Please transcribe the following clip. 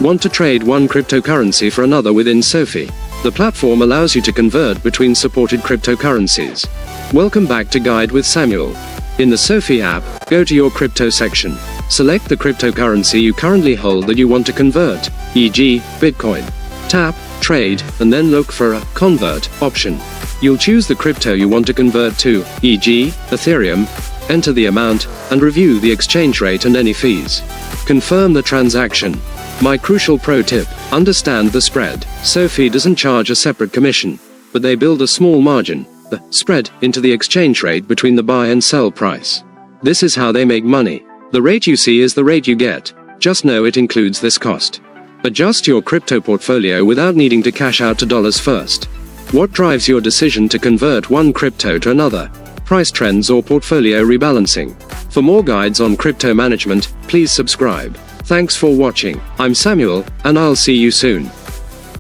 Want to trade one cryptocurrency for another within SoFi? The platform allows you to convert between supported cryptocurrencies. Welcome back to Guide with Samuel. In the SoFi app, go to your crypto section. Select the cryptocurrency you currently hold that you want to convert, e.g., Bitcoin. Tap, trade, and then look for a convert option. You'll choose the crypto you want to convert to, e.g., Ethereum, enter the amount, and review the exchange rate and any fees. Confirm the transaction. My crucial pro tip: understand the spread. SoFi doesn't charge a separate commission, but they build a small margin, the spread, into the exchange rate between the buy and sell price. This is how they make money. The rate you see is the rate you get. Just know it includes this cost. Adjust your crypto portfolio without needing to cash out to dollars first. What drives your decision to convert one crypto to another? Price trends or portfolio rebalancing? For more guides on crypto management, please subscribe. Thanks for watching. I'm Samuel, and I'll see you soon.